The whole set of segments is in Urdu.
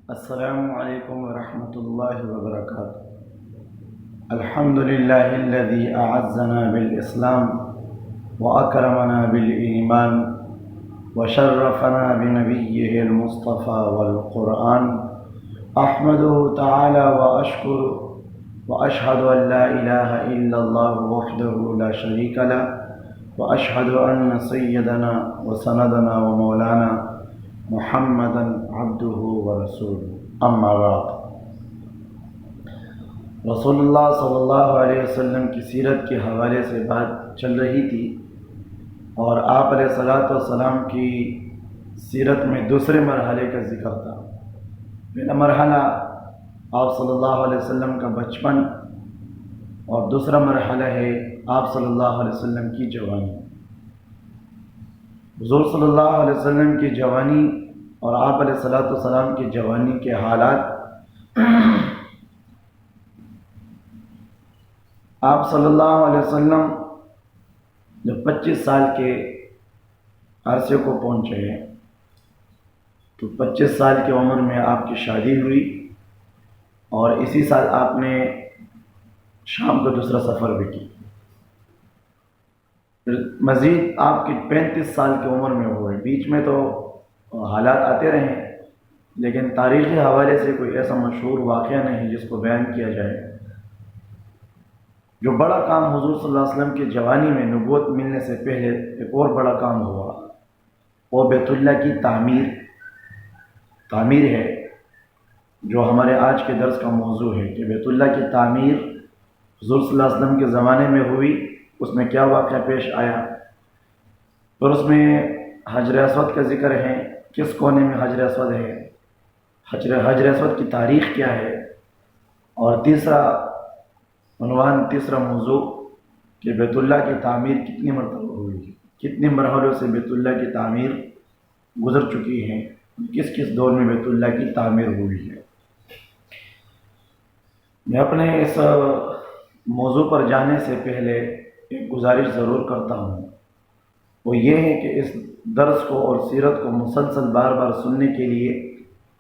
السلام علیکم ورحمۃ اللہ وبرکاتہ۔ الحمد للہ الذی اعزنا بالاسلام واکرمنا بالایمان وشرفنا بنبیہ المصطفى والقرآن، احمدہ تعالی واشکر واشہد ان لا الہ الا اللہ وحدہ لا شریک لہ واشہد ان سیدنا وسندنا ومولانا محمدا عبدہ ورسولہ، اما بعد۔ رسول اللہ صلی اللہ علیہ وسلم کی سیرت کے حوالے سے بات چل رہی تھی، اور آپ علیہ الصلوۃ والسلام کی سیرت میں دوسرے مرحلے کا ذکر تھا۔ پہلا مرحلہ آپ صلی اللہ علیہ وسلم کا بچپن، اور دوسرا مرحلہ ہے آپ صلی اللہ علیہ وسلم کی جوانی۔ حضور صلی اللہ علیہ وسلم کی جوانی اور آپ علیہ الصلوۃ والسلام کی جوانی کے حالات، آپ صلی اللہ علیہ وسلم جب 25 سال کے عرصے کو پہنچے ہیں تو 25 سال کی عمر میں آپ کی شادی ہوئی، اور اسی سال آپ نے شام کا دوسرا سفر بھی کی۔ مزید آپ کی 35 سال کی عمر میں ہوئے، بیچ میں تو حالات آتے رہے، لیکن تاریخی حوالے سے کوئی ایسا مشہور واقعہ نہیں جس کو بیان کیا جائے۔ جو بڑا کام حضور صلی اللہ علیہ وسلم کی جوانی میں نبوت ملنے سے پہلے ایک اور بڑا کام ہوا، وہ بیت اللہ کی تعمیر ہے، جو ہمارے آج کے درس کا موضوع ہے کہ بیت اللہ کی تعمیر حضور صلی اللہ علیہ وسلم کے زمانے میں ہوئی، اس میں کیا واقعہ پیش آیا، اور اس میں حجر اسود کا ذکر ہے، کس کونے میں حجر اسود ہے، حجر اسود کی تاریخ کیا ہے، اور تیسرا موضوع کہ بیت اللہ کی تعمیر کتنی مرتبہ ہوئی، کتنے مرحلوں سے بیت اللہ کی تعمیر گزر چکی ہے، کس کس دور میں بیت اللہ کی تعمیر ہوئی ہے۔ میں اپنے اس موضوع پر جانے سے پہلے ایک گزارش ضرور کرتا ہوں، وہ یہ ہے کہ اس درس کو اور سیرت کو مسلسل بار بار سننے کے لیے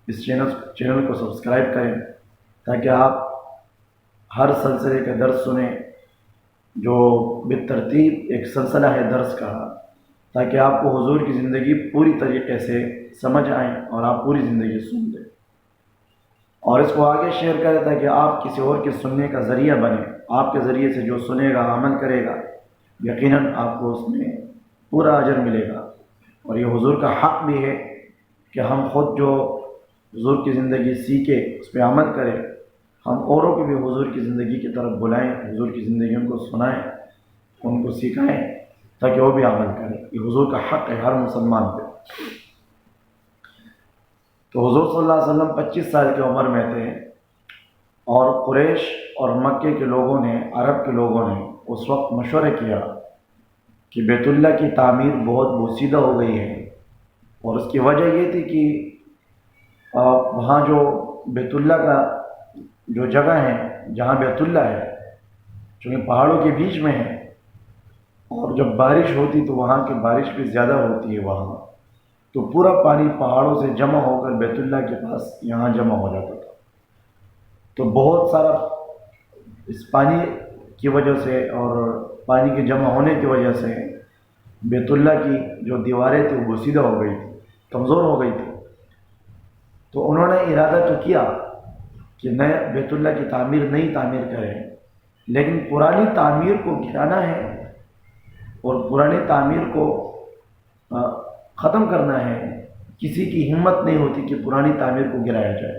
اس چینل کو سبسکرائب کریں، تاکہ آپ ہر سلسلے کا درس سنیں، جو بالترتیب ایک سلسلہ ہے درس کا، تاکہ آپ کو حضور کی زندگی پوری طریقے سے سمجھ آئیں اور آپ پوری زندگی سن لیں، اور اس کو آگے شیئر کریں تاکہ آپ کسی اور کے سننے کا ذریعہ بنیں۔ آپ کے ذریعے سے جو سنے گا، عمل کرے گا، یقیناً آپ کو اس میں پورا اجر ملے گا، اور یہ حضور کا حق بھی ہے کہ ہم خود جو حضور کی زندگی سیکھے، اس پہ عمل کریں، ہم اوروں کو بھی حضور کی زندگی کی طرف بلائیں، حضور کی زندگی ان کو سنائیں، ان کو سکھائیں، تاکہ وہ بھی عمل کریں۔ یہ حضور کا حق ہے ہر مسلمان پہ۔ تو حضور صلی اللہ علیہ وسلم 25 سال کی عمر میں تھے، اور قریش اور مکے کے لوگوں نے، عرب کے لوگوں نے اس وقت مشورہ کیا کہ بیت اللہ کی تعمیر بہت بوسیدہ ہو گئی ہے، اور اس کی وجہ یہ تھی کہ وہاں جو بیت اللہ کا جو جگہ ہے، جہاں بیت اللہ ہے، چونکہ پہاڑوں کے بیچ میں ہے، اور جب بارش ہوتی تو وہاں کی بارش بھی زیادہ ہوتی ہے وہاں، تو پورا پانی پہاڑوں سے جمع ہو کر بیت اللہ کے پاس یہاں جمع ہو جاتا تھا۔ تو بہت سارا اس پانی کی وجہ سے اور پانی کے جمع ہونے کی وجہ سے بیت اللہ کی جو دیواریں تھیں وہ بوسیدہ ہو گئی تھی، کمزور ہو گئی تھی۔ تو انہوں نے ارادہ تو کیا کہ نئے بیت اللہ کی نئی تعمیر کریں، لیکن پرانی تعمیر کو گرانا ہے اور پرانی تعمیر کو ختم کرنا ہے۔ کسی کی ہمت نہیں ہوتی کہ پرانی تعمیر کو گرایا جائے۔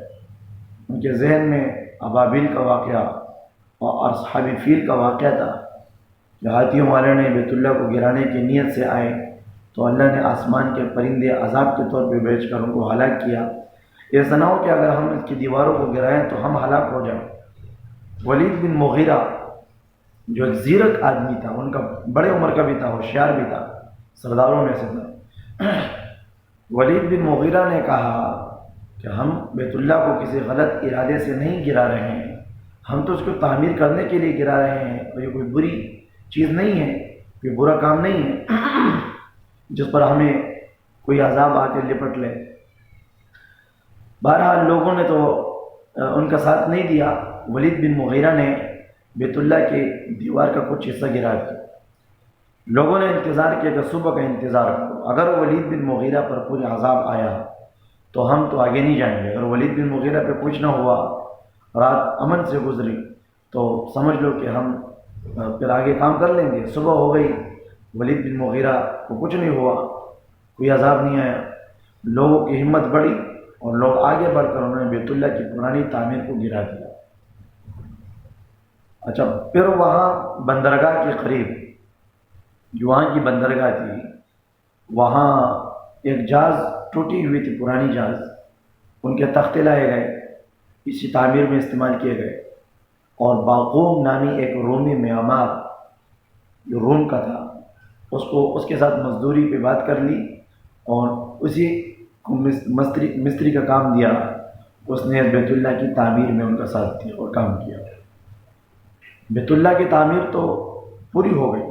ان کے ذہن میں ابابیل کا واقعہ اور اصحاب فیل کا واقعہ تھا، کہ ہاتھیوں والے نے بیت اللہ کو گرانے کی نیت سے آئے تو اللہ نے آسمان کے پرندے عذاب کے طور پہ بھیج کر ان کو ہلاک کیا۔ ایسا نہ ہو کہ اگر ہم اس کی دیواروں کو گرائیں تو ہم ہلاک ہو جائیں۔ ولید بن مغیرہ جو ایک زیرک آدمی تھا، ان کا بڑے عمر کا بھی تھا، ہوشیار بھی تھا، سرداروں میں سے تھا، ولید بن مغیرہ نے کہا کہ ہم بیت اللہ کو کسی غلط ارادے سے نہیں گرا رہے ہیں، ہم تو اس کو تعمیر کرنے کے لیے گرا رہے ہیں، اور یہ کوئی بری چیز نہیں ہے، کوئی برا کام نہیں ہے جس پر ہمیں کوئی عذاب آ کے لپٹ لے۔ بہرحال لوگوں نے تو ان کا ساتھ نہیں دیا. ولید بن مغیرہ نے بیت اللہ کی دیوار کا کچھ حصہ گرا دیا. لوگوں نے انتظار کیا کہ صبح کا انتظار کرو، اگر ولید بن مغیرہ پر کوئی عذاب آیا تو ہم تو آگے نہیں جائیں گے. اگر ولید بن مغیرہ پہ کچھ نہ ہوا، رات امن سے گزری، تو سمجھ لو کہ ہم پھر آگے کام کر لیں گے. صبح ہو گئی، ولید بن مغیرہ کو کچھ نہیں ہوا، کوئی عذاب نہیں آیا. لوگوں کی ہمت بڑھی اور لوگ آگے بڑھ کر انہوں نے بیت اللہ کی پرانی تعمیر کو گرا دیا. اچھا، پھر وہاں بندرگاہ کے قریب جو وہاں کی بندرگاہ تھی، وہاں ایک جہاز ٹوٹی ہوئی تھی، پرانی جہاز. ان کے تختے لائے گئے، اسی تعمیر میں استعمال کیے گئے. اور باقوم نامی ایک رومی معمار جو روم کا تھا، اس کے ساتھ مزدوری پہ بات کر لی اور اسی کو مستری کا کام دیا. اس نے بیت اللہ کی تعمیر میں ان کا ساتھ دیا اور کام کیا. بیت اللہ کی تعمیر تو پوری ہو گئی،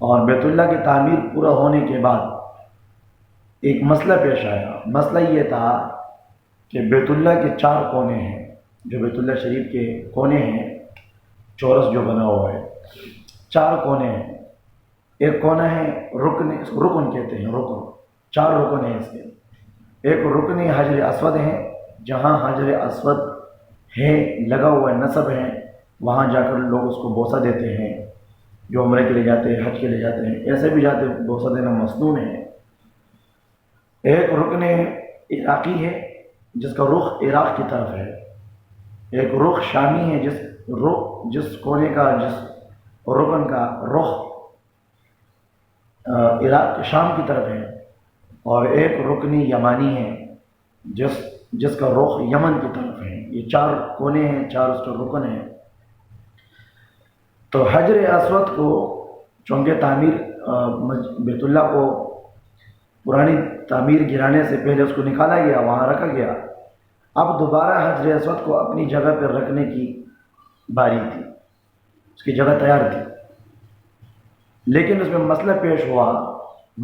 اور بیت اللہ کی تعمیر پورا ہونے کے بعد ایک مسئلہ پیش آیا. مسئلہ یہ تھا کہ بیت اللہ کے 4 کونے ہیں، جو بیت اللہ شریف کے کونے ہیں، چورس جو بنا ہوا ہے، 4 کونے ہیں. ایک کونا ہے رکن کہتے ہیں، رکن 4 رکن ہیں اس کے. ایک رکن حجر اسود ہے، جہاں حجر اسود ہے لگا ہوا ہے، نصب ہے، وہاں جا کر لوگ اس کو بوسہ دیتے ہیں. جو عمرے کے لیے جاتے ہیں، حج کے لیے جاتے ہیں، ایسے بھی جاتے ہیں، بوسہ دینا مسنون ہے. ایک رکن عراقی ہے جس کا رخ عراق کی طرف ہے. ایک رخ شامی ہے جس کونے کا، جس رکن کا رخ عراق شام کی طرف ہے. اور ایک رکن یمانی ہے جس کا رخ یمن کی طرف ہے. یہ 4 کونے ہیں، 4 اس کے رکن ہیں. تو حجر اسود کو چونکہ تعمیر بیت اللہ کو پرانی تعمیر گرانے سے پہلے اس کو نکالا گیا، وہاں رکھا گیا. اب دوبارہ حجر اسود کو اپنی جگہ پر رکھنے کی باری تھی، اس کی جگہ تیار تھی. لیکن اس میں مسئلہ پیش ہوا.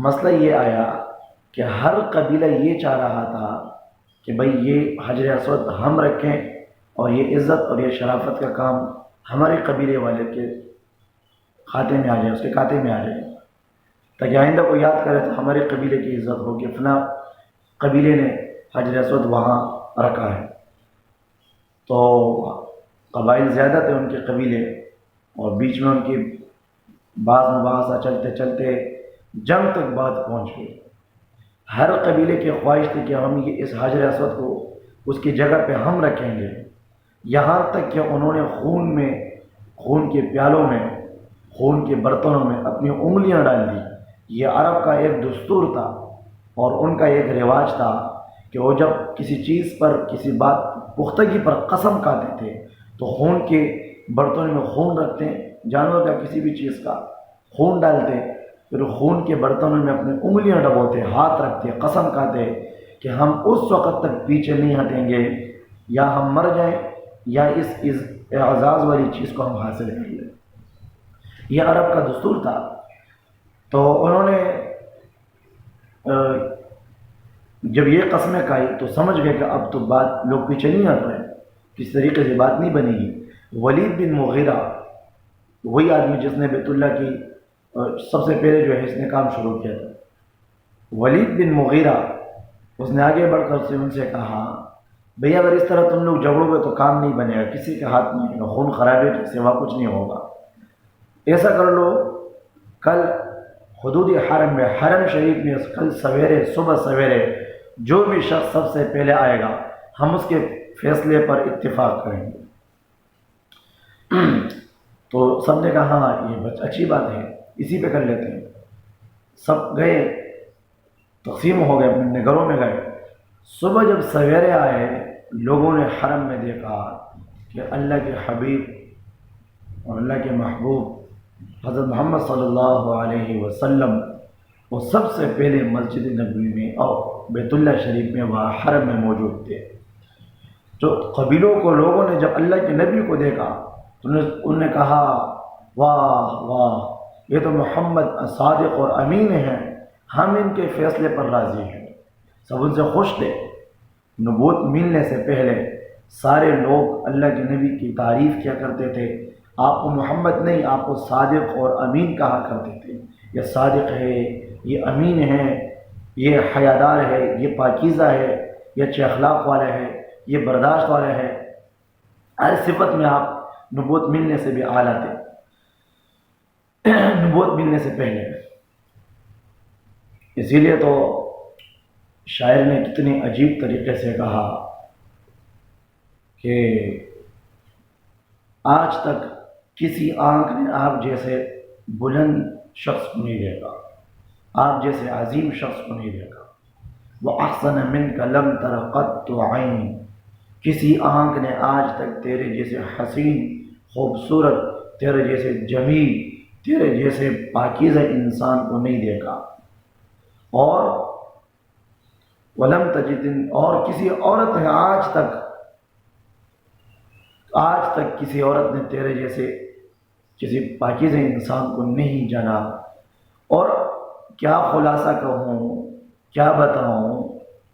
مسئلہ یہ آیا کہ ہر قبیلہ یہ چاہ رہا تھا کہ بھئی یہ حجر اسود ہم رکھیں اور یہ عزت اور یہ شرافت کا کام ہمارے قبیلے والے کے کھاتے میں آ جائے، اس کے کھاتے میں آ جائے، تاکہ آئندہ کو یاد کرے تو ہمارے قبیلے کی عزت ہو کہ فلاں قبیلے نے حجر اسود وہاں رکھا ہے. تو قبائل زیادہ تھے ان کے قبیلے، اور بیچ میں ان کی بعض مباحثہ چلتے چلتے جنگ تک بات پہنچ گئی. ہر قبیلے کی خواہش تھی کہ ہم یہ اس حجر اسود کو اس کی جگہ پہ ہم رکھیں گے. یہاں تک کہ انہوں نے خون کے پیالوں میں، خون کے برتنوں میں اپنی انگلیاں ڈال دی. یہ عرب کا ایک دستور تھا اور ان کا ایک رواج تھا کہ وہ جب کسی چیز پر، کسی بات پختگی پر قسم کھاتے تھے تو خون کے برتنوں میں خون رکھتے، جانور کا کسی بھی چیز کا خون ڈالتے، پھر خون کے برتنوں میں اپنی انگلیاں ڈبوتے، ہاتھ رکھتے، قسم کھاتے کہ ہم اس وقت تک پیچھے نہیں ہٹیں گے یا ہم مر جائیں یا اس اعزاز والی چیز کو ہم حاصل کر لیں. یہ عرب کا دستور تھا. تو انہوں نے جب یہ قسمیں کھائی تو سمجھ گئے کہ اب تو بات لوگ پیچھے نہیں ہٹ رہے، کس طریقے سے بات نہیں بنے گی. ولید بن مغیرہ وہی آدمی جس نے بیت اللہ کی سب سے پہلے جو ہے اس نے کام شروع کیا تھا. ولید بن مغیرہ اس نے آگے بڑھ کر ان سے کہا، بھئی اگر اس طرح تم لوگ جھگڑو گے تو کام نہیں بنے گا، کسی کے ہاتھ میں خون خرابے کے سوا کچھ نہیں ہوگا. ایسا کر لو، کل حدود حرم میں، حرم شریف میں کل سویرے، صبح سویرے جو بھی شخص سب سے پہلے آئے گا ہم اس کے فیصلے پر اتفاق کریں گے. تو سب نے کہا ہاں یہ اچھی بات ہے، اسی پہ کر لیتے ہیں. سب گئے، تقسیم ہو گئے، اپنے گھروں میں گئے. صبح جب سویرے آئے، لوگوں نے حرم میں دیکھا کہ اللہ کے حبیب اور اللہ کے محبوب حضرت محمد صلی اللہ علیہ وسلم وہ سب سے پہلے مسجد نبوی میں اور بیت اللہ شریف میں، وہاں حرم میں موجود تھے. جو قبیلوں کو لوگوں نے جب اللہ کے نبی کو دیکھا تو انہوں نے کہا واہ واہ، یہ تو محمد صادق اور امین ہیں، ہم ان کے فیصلے پر راضی ہیں. سب ان سے خوش تھے. نبوت ملنے سے پہلے سارے لوگ اللہ کے نبی کی تعریف کیا کرتے تھے. آپ کو محمد نہیں، آپ کو صادق اور امین کہا کرتے تھے. یہ صادق ہے، یہ امین ہے، یہ حیادار ہے، یہ پاکیزہ ہے، یہ اچھے اخلاق والا ہے، یہ برداشت والا ہے. ہر صفت میں آپ نبوت ملنے سے بھی اعلیٰ تھے، نبوت ملنے سے پہلے. اسی لیے تو شاعر نے کتنی عجیب طریقے سے کہا کہ آج تک کسی آنکھ نے آپ جیسے بلند شخص کو نہیں دیکھا، آپ جیسے عظیم شخص کو نہیں دیکھا. وَأَحْسَنَ مِنْكَ لَمْ تَرَ قَطُّ عَيْنٍ، کسی آنکھ نے آج تک تیرے جیسے حسین، خوبصورت، تیرے جیسے جمیل، تیرے جیسے پاکیزہ انسان کو نہیں دیکھا. اور وَلَمْ تَجِدٍ، اور کسی عورت نے آج تک کسی عورت نے تیرے جیسے کسی پاکیزہ انسان کو نہیں جانا. اور کیا خلاصہ کہوں، کیا بتاؤں،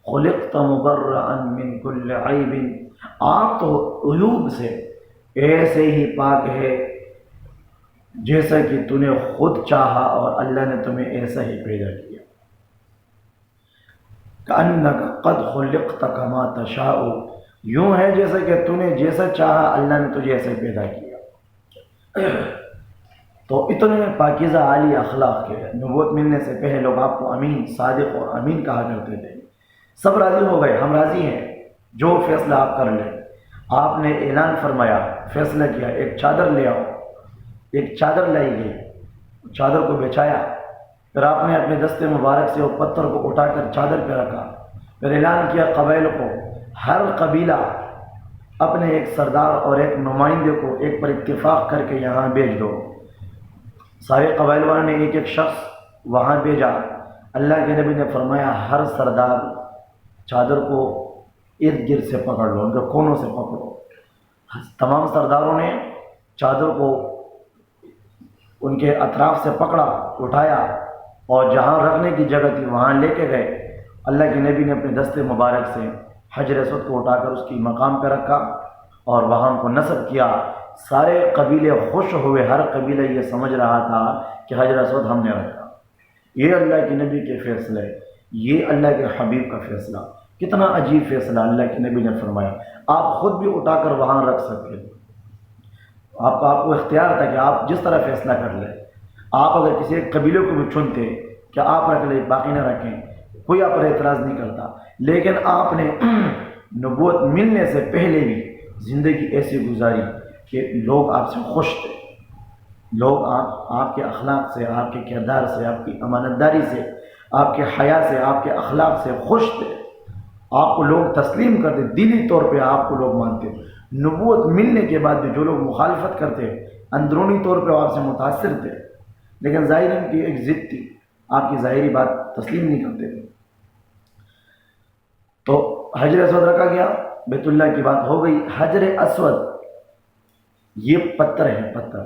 خلقت مبرأ من کل عیب، آپ تو عیوب سے ایسے ہی پاک ہے جیسا کہ تو نے خود چاہا اور اللہ نے تمہیں ایسا ہی پیدا کیا. کأنک قد خلقت کما تشاء، یوں ہے جیسا کہ تو نے جیسا چاہا اللہ نے تجھے ایسے پیدا کیا. تو اتنے پاکیزہ عالی اخلاق کے نبوت ملنے سے پہلے لوگ آپ کو امین، صادق اور امین کہا کرتے تھے. سب راضی ہو گئے، ہم راضی ہیں، جو فیصلہ آپ کر لیں. آپ نے اعلان فرمایا، فیصلہ کیا، ایک چادر لے آؤ. ایک چادر لائی گئی، چادر کو بچھایا، پھر آپ نے اپنے دستے مبارک سے وہ پتھر کو اٹھا کر چادر پہ رکھا. پھر اعلان کیا قبائل کو، ہر قبیلہ اپنے ایک سردار اور ایک نمائندے کو ایک پر اتفاق کر کے یہاں بھیج دو. سارے قبائل والوں نے ایک ایک شخص وہاں بھیجا. اللہ کے نبی نے فرمایا ہر سردار چادر کو ارد گرد سے پکڑ لو، ان کے کونوں سے پکڑو. تمام سرداروں نے چادر کو ان کے اطراف سے پکڑا، اٹھایا اور جہاں رکھنے کی جگہ تھی وہاں لے کے گئے. اللہ کے نبی نے اپنے دستے مبارک سے حجر اسود کو اٹھا کر اس کی مقام پہ رکھا اور وہاں ان کو نصب کیا. سارے قبیلے خوش ہوئے، ہر قبیلہ یہ سمجھ رہا تھا کہ حجر اسود ہم نے رکھا. یہ اللہ کے نبی کے فیصلے، یہ اللہ کے حبیب کا فیصلہ. کتنا عجیب فیصلہ اللہ کے نبی نے فرمایا. آپ خود بھی اٹھا کر وہاں رکھ سکتے تھے، آپ کو اختیار تھا کہ آپ جس طرح فیصلہ کر لیں. آپ اگر کسی ایک قبیلے کو بھی چنتے کہ آپ رکھ لیں باقی نہ رکھیں، کوئی آپ پر اعتراض نہیں کرتا. لیکن آپ نے نبوت ملنے سے پہلے بھی زندگی ایسی گزاری کہ لوگ آپ سے خوش تھے. لوگ آپ کے اخلاق سے، آپ کے کردار سے، آپ کی امانت داری سے، آپ کے حیا سے، آپ کے اخلاق سے خوش تھے. آپ کو لوگ تسلیم کرتے، دلی طور پہ آپ کو لوگ مانتے. نبوت ملنے کے بعد بھی جو لوگ مخالفت کرتے اندرونی طور پہ آپ سے متاثر تھے، لیکن ظاہر ان کی ایک ضد تھی، آپ کی ظاہری بات تسلیم نہیں کرتے تھے. تو حجر اسود رکھا گیا، بیت اللہ کی بات ہو گئی. حجر اسود یہ پتھر ہے، پتھر.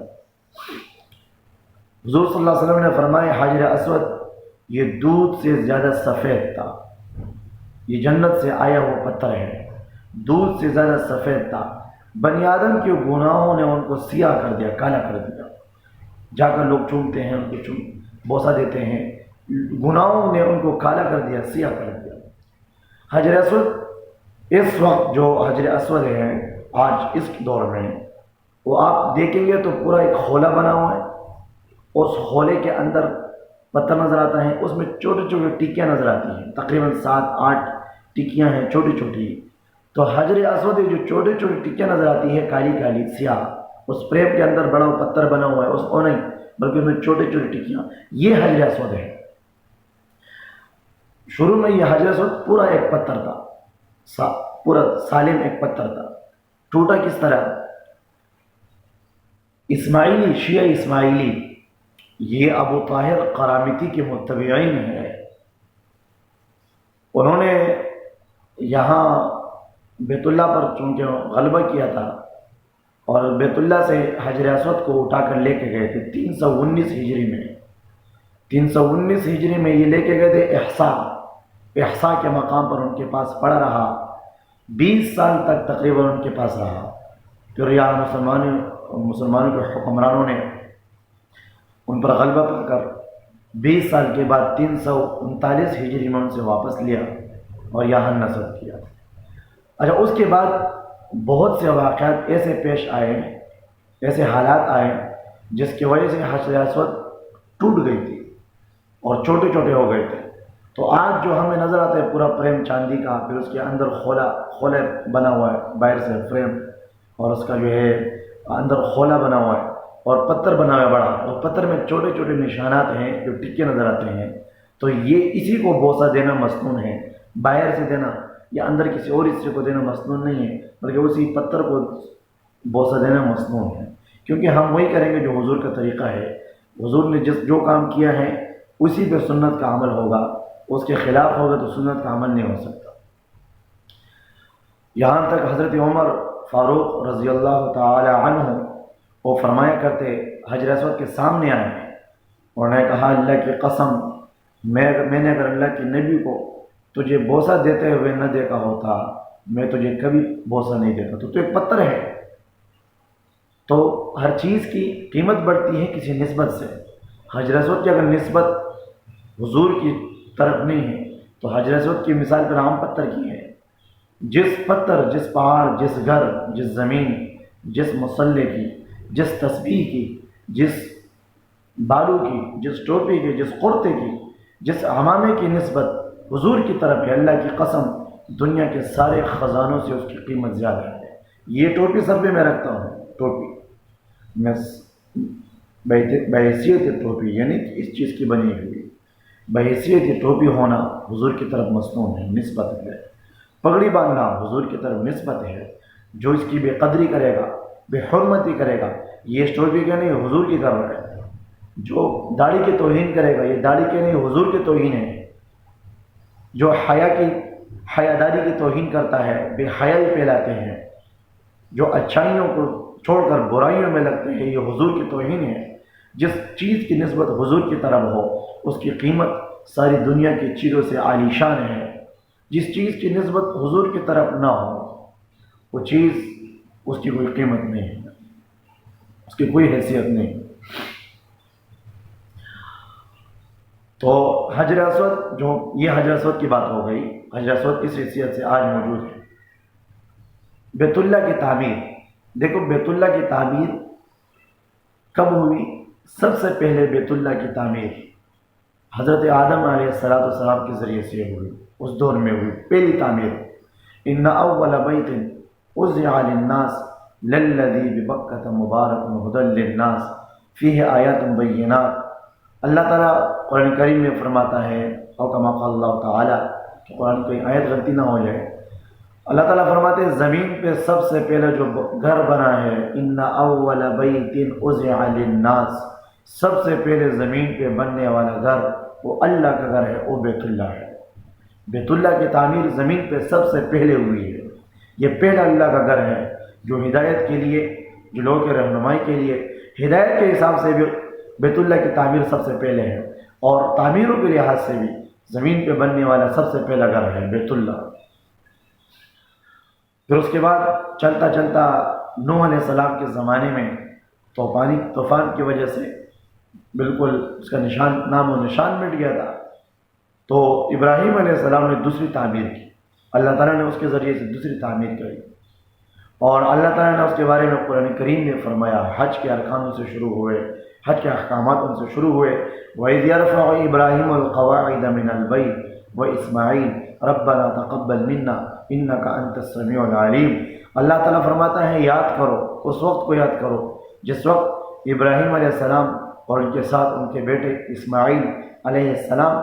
حضور صلی اللہ علیہ وسلم نے فرمایا حجر اسود یہ دودھ سے زیادہ سفید تھا. یہ جنت سے آیا ہوا پتھر ہے، دودھ سے زیادہ سفید تھا. بنی آدم کے گناہوں نے ان کو سیاہ کر دیا، کالا کر دیا. جا کر لوگ چومتے ہیں، ان کو بوسہ دیتے ہیں. گناہوں نے ان کو کالا کر دیا، سیاہ کر دیا. حجر اسود اس وقت جو حجر اسود ہے آج اس دور میں، وہ آپ دیکھیں گے تو پورا ایک خولہ بنا ہوا ہے. اس خولے کے اندر پتھر نظر آتا ہے، اس میں چھوٹی چھوٹی ٹکیاں نظر آتی ہیں، تقریباً 7-8 ٹکیاں ہیں چھوٹی چھوٹی. تو حجر اسود جو چھوٹی چھوٹی ٹکیاں نظر آتی ہے کالی کالی سیاہ، اس فریم کے اندر بڑا پتھر بنا ہوا ہے، اس کو نہیں بلکہ اس میں چھوٹی چھوٹی ٹکیاں، یہ حجر اسود ہے. شروع میں یہ حجر اسود پورا ایک پتھر تھا، پورا سالم ایک پتھر تھا. ٹوٹا کس طرح؟ اسماعیلی، شیعہ اسماعیلی، یہ ابو طاہر قرامتی کے متبعین ہیں. انہوں نے یہاں بیت اللہ پر چونکہ غلبہ کیا تھا اور بیت اللہ سے حجر اسود کو اٹھا کر لے کے گئے تھے 319 ہجری میں. 319 ہجری میں یہ لے کے گئے تھے احسا کے مقام پر ان کے پاس پڑا رہا. 20 سال تک تقریباً ان کے پاس رہا. پھر یہاں مسلمانوں کے حکمرانوں نے ان پر غلبہ پا کر 20 سال کے بعد 339 ہجری میں ان سے واپس لیا اور یہاں نصب کیا. اچھا، اس کے بعد بہت سے واقعات ایسے پیش آئے، ایسے حالات آئے جس کی وجہ سے حجر اسود ٹوٹ گئی تھی اور چھوٹے چھوٹے ہو گئے تھے. تو آج جو ہمیں نظر آتا ہے پورا فریم چاندی کا، پھر اس کے اندر خولہ بنا ہوا ہے باہر سے فریم، اور اس کا جو ہے اندر خولہ بنا ہوا ہے اور پتھر بنا ہوا ہے بڑا، اور پتھر میں چھوٹے چھوٹے نشانات ہیں جو ٹکے نظر آتے ہیں. تو یہ اسی کو بوسہ دینا مسنون ہے. باہر سے دینا یا اندر کسی اور حصے کو دینا مسنون نہیں ہے، بلکہ اسی پتھر کو بوسہ دینا مسنون ہے. کیونکہ ہم وہی کریں گے جو حضور کا طریقہ ہے. حضور نے جو کام کیا ہے اسی پہ سنت کا عمل ہوگا، اس کے خلاف ہوگا تو سنت کا عمل نہیں ہو سکتا. یہاں تک حضرت عمر فاروق رضی اللہ تعالی عنہ وہ فرمایا کرتے، حجر اسود کے سامنے آئے ہیں، انہوں نے کہا اللہ کی قسم میں نے اگر اللہ کے نبی کو تجھے بوسہ دیتے ہوئے نہ دیکھا ہوتا میں تجھے کبھی بوسہ نہیں دیتا. تو ایک پتھر ہے. تو ہر چیز کی قیمت بڑھتی ہے کسی نسبت سے. حجر اسود کی اگر نسبت حضور کی طرف نہیں ہے تو حجر اسود کی مثال پر عام پتھر کی ہے. جس پتھر، جس پہاڑ، جس گھر، جس زمین، جس مصلے کی، جس تسبیح کی، جس بالو کی، جس ٹوپی کی، جس کرتے کی، جس عمامے کی نسبت حضور کی طرف ہے، اللہ کی قسم دنیا کے سارے خزانوں سے اس کی قیمت زیادہ ہے. یہ ٹوپی سر پہ میں رکھتا ہوں، ٹوپی میں بحیثیت ٹوپی یعنی کہ اس چیز کی بنی ہوئی، بحیثیت ٹوپی ہونا حضور کی طرف مسنون ہے، نسبت ہے. پگڑی باندھنا حضور کی طرف نسبت ہے. جو اس کی بے قدری کرے گا، بے حرمتی کرے گا، یہ اس ٹوپی کے نہیں حضور کی طرف ہے. جو داڑھی کی توہین کرے گا، یہ داڑھی کے نہیں حضور کی توہین ہے. جو حیاداری کی توہین کرتا ہے، بے حیائی پھیلاتے ہیں، جو اچھائیوں کو چھوڑ کر برائیوں میں لگتے ہیں، یہ حضور کی توہین ہے. جس چیز کی نسبت حضور کی طرف ہو اس کی قیمت ساری دنیا کی چیزوں سے عالی شان ہے. جس چیز کی نسبت حضور کی طرف نہ ہو وہ چیز اس کی کوئی قیمت نہیں ہے، اس کی کوئی حیثیت نہیں. تو حجر اسود یہ حجر اسود کی بات ہو گئی. حجر اسود اس حیثیت سے آج موجود ہے. بیت اللہ کی تعمیر، دیکھو بیت اللہ کی تعمیر کب ہوئی؟ سب سے پہلے بیت اللہ کی تعمیر حضرت آدم علیہ السلام کے ذریعے سے ہوئی، اس دور میں ہوئی پہلی تعمیر. ان اول بیت وضع للناس للذی ببکۃ مبارک ہدی للناس فیہ آیات بینات. اللہ تعالیٰ قرآن کریم میں فرماتا ہے، او کما قال اللہ تعالیٰ، کہ قرآن کی آیت غلطی نہ ہو جائے. اللہ تعالیٰ فرماتے ہیں زمین پہ سب سے پہلے جو گھر بنا ہے، ان اول بیت وضع للناس، سب سے پہلے زمین پہ بننے والا گھر وہ اللہ کا گھر ہے، وہ بیت اللہ ہے. بیت اللہ کی تعمیر زمین پہ سب سے پہلے ہوئی ہے. یہ پہلا اللہ کا گھر ہے جو ہدایت کے لیے، جو لوگوں کی رہنمائی کے لیے، ہدایت کے حساب سے بھی بیت اللہ کی تعمیر سب سے پہلے ہے، اور تعمیروں کے لحاظ سے بھی زمین پہ بننے والا سب سے پہلا گھر ہے بیت اللہ. پھر اس کے بعد چلتا چلتا نوح علیہ السلام کے زمانے میں طوفان کی وجہ سے بالکل اس کا نام و نشان مٹ گیا تھا. تو ابراہیم علیہ السلام نے دوسری تعمیر کی. اللہ تعالیٰ نے اس کے ذریعے سے دوسری تعمیر کری، اور اللہ تعالیٰ نے اس کے بارے میں قرآن کریم میں فرمایا. حج کے ارکان سے شروع ہوئے، حج کے احکامات ان سے شروع ہوئے. وَإِذْ يَرْفَعُ إِبْرَاهِيمُ الْقَوَاعِدَ مِنَ الْبَيْتِ وَإِسْمَاعِيلُ رَبَّنَا تَقَبَّلْ مِنَّا إِنَّكَ أَنْتَ السَّمِيعُ الْعَلِيمُ. اللہ تعالیٰ فرماتا ہے یاد کرو، اس وقت کو یاد کرو جس وقت ابراہیم علیہ السلام اور ان کے ساتھ ان کے بیٹے اسماعیل علیہ السلام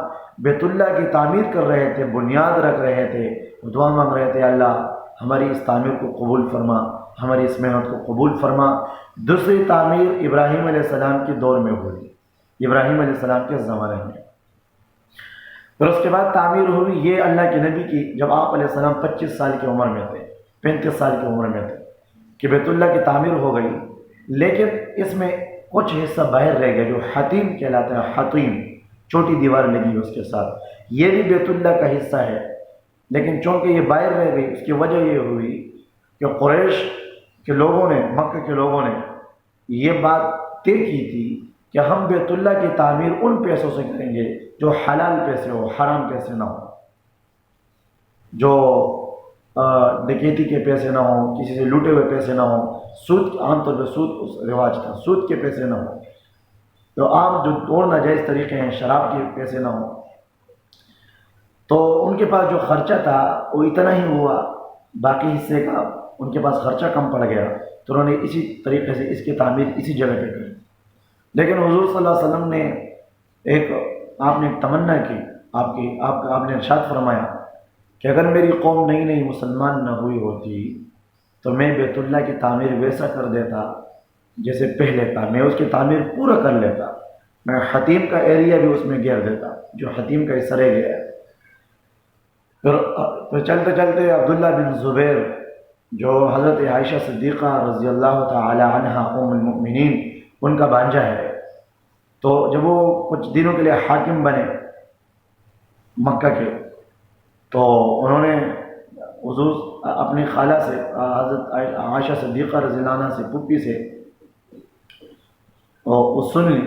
بیت اللہ کی تعمیر کر رہے تھے، بنیاد رکھ رہے تھے، دعا مانگ رہے تھے اللہ ہماری اس تعمیر کو قبول فرما، ہماری اس محنت کو قبول فرما. دوسری تعمیر ابراہیم علیہ السلام کے دور میں ہوئی، ابراہیم علیہ السلام کے زمانے میں. پھر اس کے بعد تعمیر ہوئی یہ اللہ کے نبی کی، جب آپ علیہ السلام 25 سال کی عمر میں تھے، 35 سال کی عمر میں تھے، کہ بیت اللہ کی تعمیر ہو گئی. لیکن اس میں کچھ حصہ باہر رہ گیا جو حتیم کہلاتا ہے. حتیم چھوٹی دیوار لگی اس کے ساتھ، یہ بھی بیت اللہ کا حصہ ہے. لیکن چونکہ یہ باہر رہ گئی، اس کی وجہ یہ ہوئی کہ قریش کے لوگوں نے، مکہ کے لوگوں نے یہ بات طے کی تھی کہ ہم بیت اللہ کی تعمیر ان پیسوں سے کریں گے جو حلال پیسے ہو، حرام پیسے نہ ہو، جو ڈکیتی کے پیسے نہ ہوں، کسی سے لوٹے ہوئے پیسے نہ ہوں، سود، عام طور پہ سود رواج تھا، سود کے پیسے نہ ہوں، تو عام جو اور ناجائز طریقے ہیں، شراب کے پیسے نہ ہوں۔ تو ان کے پاس جو خرچہ تھا وہ اتنا ہی ہوا، باقی حصے کا ان کے پاس خرچہ کم پڑ گیا، تو انہوں نے اسی طریقے سے اس کی تعمیر اسی جگہ پہ کی۔ لیکن حضور صلی اللہ علیہ وسلم نے آپ نے ایک تمنا کی، آپ نے ارشاد فرمایا کہ اگر میری قوم نئی نئی مسلمان نہ ہوئی ہوتی تو میں بیت اللہ کی تعمیر ویسا کر دیتا جیسے پہلے تھا، میں اس کی تعمیر پورا کر لیتا، میں حتیم کا ایریا بھی اس میں گھیر دیتا، جو حتیم کا حصہ رہ گیا ہے۔ پھر چلتے چلتے عبداللہ بن زبیر جو حضرت عائشہ صدیقہ رضی اللہ تعالی عنہ ام المؤمنین ان کا بھانجا ہے، تو جب وہ کچھ دنوں کے لیے حاکم بنے مکہ کے، تو انہوں نے حضور اپنی خالہ سے، حضرت عائشہ صدیقہ رضی اللہ عنہ سے، پھپھی سے وہ سن لی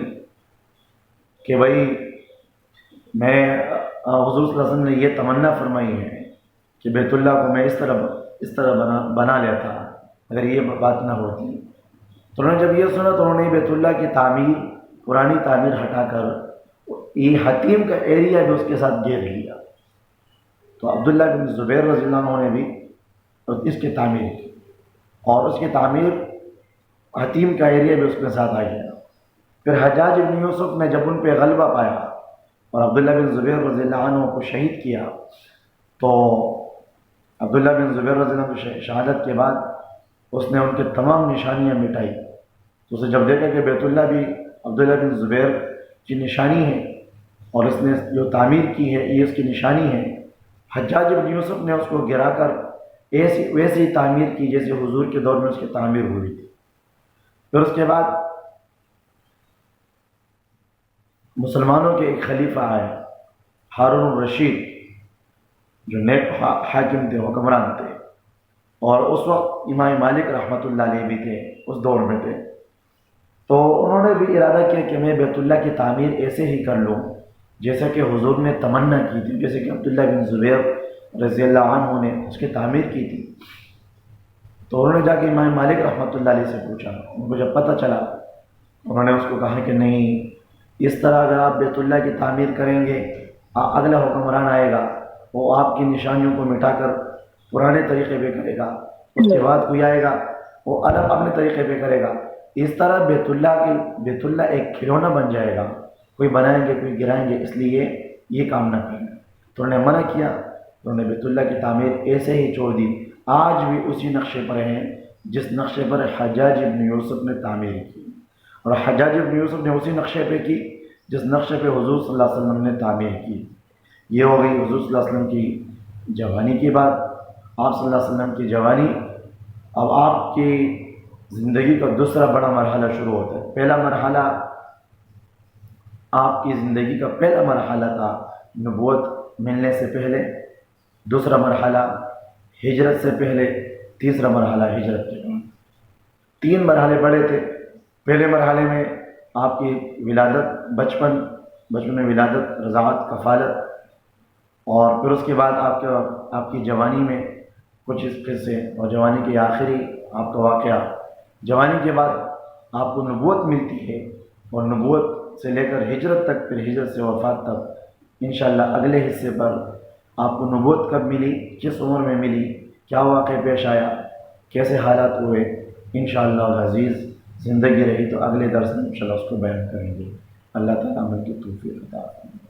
کہ بھائی میں، حضور صلی اللہ علیہ وسلم نے یہ تمنا فرمائی ہے کہ بیت اللہ کو میں اس طرح بنا لیتا اگر یہ بات نہ ہوتی۔ تو انہوں نے جب یہ سنا تو انہوں نے بیت اللہ کی تعمیر، پرانی تعمیر ہٹا کر یہ حتیم کا ایریا بھی اس کے ساتھ گھیر لیا۔ تو عبداللہ بن زبیر رضی اللہ عنہ نے بھی اس کی تعمیر کی، اور اس کی تعمیر حتیم کا ایریا بھی اس کے ساتھ آ گیا۔ پھر حجاج بن یوسف نے جب ان پہ غلبہ پایا اور عبداللہ بن زبیر رضی اللہ عنہ کو شہید کیا، تو عبداللہ بن زبیر رضی اللہ عنہ کی شہادت کے بعد اس نے ان کے تمام نشانیاں مٹائی۔ تو اسے جب دیکھا کہ بیت اللہ بھی عبداللہ بن زبیر کی نشانی ہے اور اس نے جو تعمیر کی ہے یہ اس کی نشانی ہے، حجاج بن یوسف نے اس کو گرا کر ویسی ہی تعمیر کی جیسے حضور کے دور میں اس کی تعمیر ہوئی تھی۔ پھر اس کے بعد مسلمانوں کے ایک خلیفہ آئے، ہارون الرشید، جو نیک حاکم تھے، حکمران تھے، اور اس وقت امام مالک رحمۃ اللہ علیہ بھی تھے، اس دور میں تھے۔ تو انہوں نے بھی ارادہ کیا کہ میں بیت اللہ کی تعمیر ایسے ہی کر لوں جیسا کہ حضور نے تمنا کی تھی، جیسے کہ عبداللہ بن زبیر رضی اللہ عنہ نے اس کی تعمیر کی تھی۔ تو انہوں نے جا کے امام مالک رحمۃ اللہ علیہ سے پوچھا، ان کو جب پتہ چلا انہوں نے اس کو کہا کہ نہیں، اس طرح اگر آپ بیت اللہ کی تعمیر کریں گے، اگلا حکمران آئے گا وہ آپ کی نشانیوں کو مٹا کر پرانے طریقے پہ کرے گا، اس کے بعد کوئی آئے گا وہ الگ اپنے طریقے پہ کرے گا، اس طرح بیت اللہ ایک کھلونا بن جائے گا، کوئی بنائیں گے کوئی گرائیں گے، اس لیے یہ کام نہ کریں۔ تو انہوں نے منع کیا، تو انہوں نے بیت اللہ کی تعمیر ایسے ہی چھوڑ دی۔ آج بھی اسی نقشے پر ہیں جس نقشے پر حجاج بن یوسف نے تعمیر کی، اور حجاج بن یوسف نے اسی نقشے پہ کی جس نقشے پہ حضور صلی اللہ علیہ وسلم نے تعمیر کی۔ یہ ہو گئی حضور صلی اللہ علیہ وسلم کی جوانی کی بات۔ آپ صلی اللہ علیہ وسلم کی جوانی، اب آپ کی زندگی کا دوسرا بڑا مرحلہ شروع ہوتا ہے۔ پہلا مرحلہ آپ کی زندگی کا پہلا مرحلہ تھا نبوت ملنے سے پہلے، دوسرا مرحلہ ہجرت سے پہلے، تیسرا مرحلہ ہجرت کے بعد۔ 3 مرحلے بڑے تھے۔ پہلے مرحلے میں آپ کی ولادت، بچپن میں ولادت، رضاعت، کفالت، اور پھر اس کے بعد آپ کی جوانی میں کچھ اس قصے، اور جوانی کے آخری آپ کا واقعہ۔ جوانی کے بعد آپ کو نبوت ملتی ہے، اور نبوت سے لے کر ہجرت تک، پھر ہجرت سے وفات تک۔ انشاءاللہ اگلے حصے پر آپ کو نبوت کب ملی، کس عمر میں ملی، کیا واقع پیش آیا، کیسے حالات ہوئے، انشاءاللہ العزیز زندگی رہی تو اگلے درس میں انشاءاللہ اس کو بیان کریں گے۔ اللہ تعالیٰ عمل کی توفیق عطا فرمائے۔